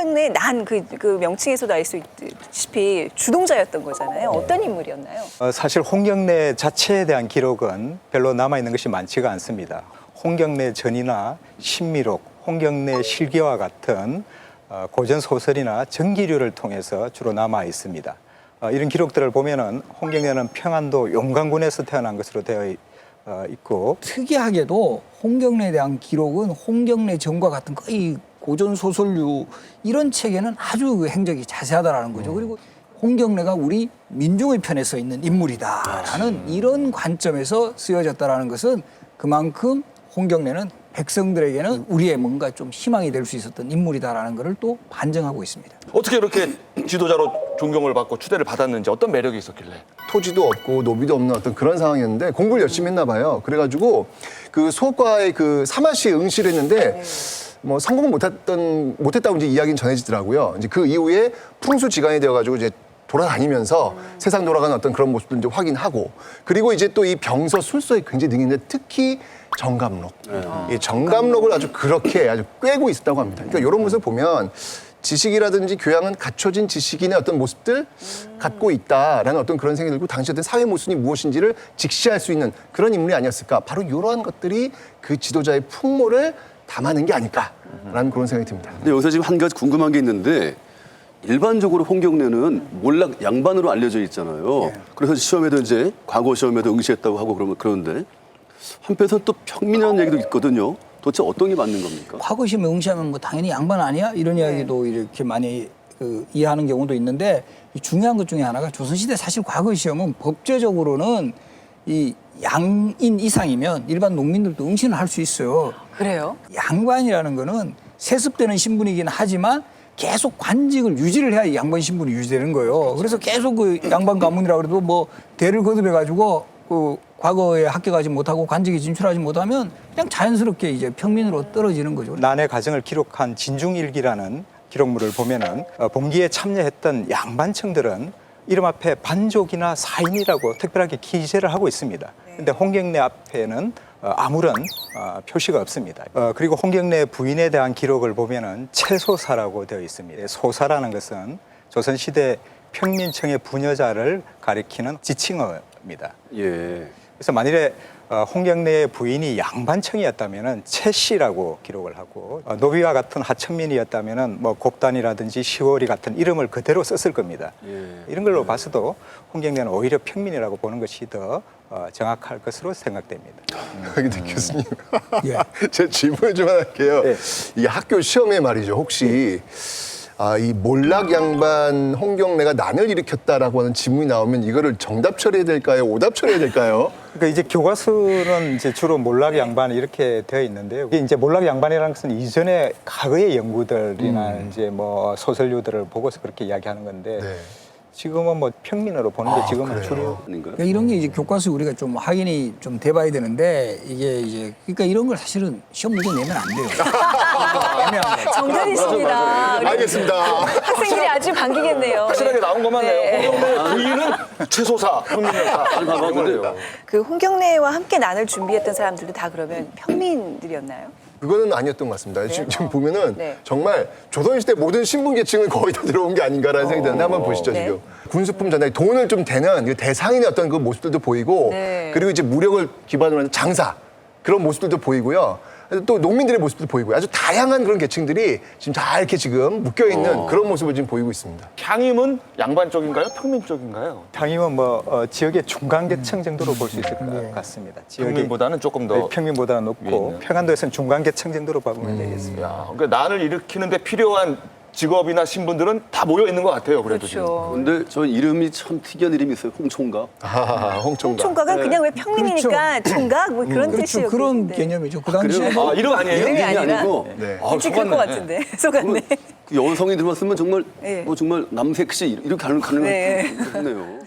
홍경래 난 그 명칭에서도 알 수 있듯이 주동자였던 거잖아요. 어떤 인물이었나요? 사실 홍경래 자체에 대한 기록은 별로 남아있는 것이 많지가 않습니다. 홍경래 전이나 신미록, 홍경래 실기와 같은 고전 소설이나 전기류를 통해서 주로 남아 있습니다. 이런 기록들을 보면은 홍경래는 평안도 용강군에서 태어난 것으로 되어 있고, 특이하게도 홍경래에 대한 기록은 홍경래 전과 같은 거의 고전 소설류 이런 책에는 아주 그 행적이 자세하다라는 거죠. 그리고 홍경래가 우리 민중의 편에 서 있는 인물이다라는 이런 관점에서 쓰여졌다라는 것은 그만큼 홍경래는 백성들에게는 우리의 뭔가 좀 희망이 될 수 있었던 인물이다라는 것을 또 반증하고 있습니다. 어떻게 이렇게 지도자로 존경을 받고 추대를 받았는지 어떤 매력이 있었길래? 토지도 없고 노비도 없는 어떤 그런 상황이었는데 공부를 열심히 했나 봐요. 그래가지고 그 수업과에 그 사마시에 응시를 했는데 뭐 성공을 못했다고 이제 이야기는 전해지더라고요. 이제 그 이후에 풍수지간이 되어가지고 이제 돌아다니면서 세상 돌아가는 어떤 그런 모습들 이제 확인하고, 그리고 이제 또 이 병서 술서에 굉장히 능했는데 특히 정감록. 이 정감록을 아주 그렇게 아주 꿰고 있었다고 합니다. 그러니까 이런 모습을 보면 지식이라든지 교양은 갖춰진 지식인의 어떤 모습들 갖고 있다라는 어떤 그런 생각이 들고, 당시 어떤 사회 모순이 무엇인지를 직시할 수 있는 그런 인물이 아니었을까. 바로 이러한 것들이 그 지도자의 풍모를 담아낸 게 아닐까라는 그런 생각이 듭니다. 근데 여기서 지금 한 가지 궁금한 게 있는데, 일반적으로 홍경래는 몰락 양반으로 알려져 있잖아요. 그래서 시험에도 이제 과거 시험에도 응시했다고 하고 그러는데 한편에서는 또 평민이라는 얘기도 있거든요. 도대체 어떤 게 맞는 겁니까? 과거 시험에 응시하면 뭐 당연히 양반 아니야? 이런 이야기도 이렇게 많이 이해하는 경우도 있는데, 이 중요한 것 중에 하나가 조선시대 사실 과거 시험은 법제적으로는 이 양인 이상이면 일반 농민들도 응시는 할 수 있어요. 그래요? 양반이라는 거는 세습되는 신분이긴 하지만 계속 관직을 유지를 해야 이 양반 신분이 유지되는 거예요. 그래서 계속 그 양반 가문이라 그래도 뭐 대를 거듭해가지고 그 과거에 합격하지 못하고 관직에 진출하지 못하면 그냥 자연스럽게 이제 평민으로 떨어지는 거죠. 난의 가정을 기록한 진중일기라는 기록물을 보면은 봉기에 참여했던 양반층들은 이름 앞에 반족이나 사인이라고 특별하게 기재를 하고 있습니다. 근데 홍경래 앞에는 아무런 표시가 없습니다. 그리고 홍경래 부인에 대한 기록을 보면은 채소사라고 되어 있습니다. 소사라는 것은 조선시대 평민층의 부녀자를 가리키는 지칭어입니다. 예. 그래서 만일에 홍경래의 부인이 양반층이었다면은 채씨라고 기록을 하고, 노비와 같은 하천민이었다면은 뭐 곡단이라든지 시월이 같은 이름을 그대로 썼을 겁니다. 이런 걸로 봐서도 홍경래는 오히려 평민이라고 보는 것이 더 정확할 것으로 생각됩니다. 근데 교수님, 예. 제 질문을 좀 하나 할게요. 네. 이 학교 시험에 말이죠. 혹시 이 몰락 양반 홍경래가 난을 일으켰다라고 하는 지문이 나오면 이거를 정답 처리해야 될까요? 오답 처리해야 될까요? 그러니까 이제 교과서는 이제 주로 몰락 양반 이렇게 되어 있는데요. 이게 이제 몰락 양반이라는 것은 이전에 과거의 연구들이나 이제 뭐 소설류들을 보고서 그렇게 이야기하는 건데, 네. 지금은 뭐 평민으로 보는 게 지금은 그래요? 주류. 아닌가요? 그러니까 이런 게 이제 교과서 우리가 좀 확인이 좀 돼봐야 되는데, 이게 이제 그러니까 이런 걸 사실은 시험 문제 내면 안 돼요. 애매한 거죠. 정답이십니다. 우리 알겠습니다. 학생들이 아주 반기겠네요. 확실하게 나온 것만 네. 내요. 홍경래 부인은 채소사, 평민이었다. 아니, 봐봐. 근데 그 홍경래와 함께 난을 준비했던 사람들도 다 그러면 평민들이었나요? 그거는 아니었던 것 같습니다. 지금 보면은 네. 정말 조선시대 모든 신분 계층은 거의 다 들어온 게 아닌가라는 생각이 드는데 한번 보시죠. 네. 지금 군수품 전달, 돈을 좀 대는 그 대상인의 어떤 그 모습들도 보이고, 네. 그리고 이제 무력을 기반으로 하는 장사 그런 모습들도 보이고요. 또 농민들의 모습도 보이고요. 아주 다양한 그런 계층들이 지금 잘 이렇게 지금 묶여 있는 그런 모습을 지금 보이고 있습니다. 향임은 양반 쪽인가요? 평민 쪽인가요? 평임은 뭐 지역의 중간계층 정도로 볼 수 있을 것 같습니다. 지역이 평민보다는 조금 더. 평민보다는 위에 높고, 있는. 평안도에서는 중간계층 정도로 보면 되겠습니다. 야, 그러니까 난을 일으키는데 필요한 직업이나 신분들은 다 모여 있는 것 같아요. 그래도 지금. 그렇죠. 근데 저 이름이 참 특이한 이름이 있어요. 홍총각. 홍총각. 총각은 그냥 왜 평민이니까 총각 뭐 그런 그렇죠. 뜻이었는데. 그런 개념이죠. 그 당시에 그래요? 아, 이름 아니에요? 이름이 아니라? 아니고 네. 왠지 그럴 것 같은데. 속았네. 그 여성이 들어왔으면 정말 네. 뭐 정말 남색시 이렇게 가는 네. 거네요.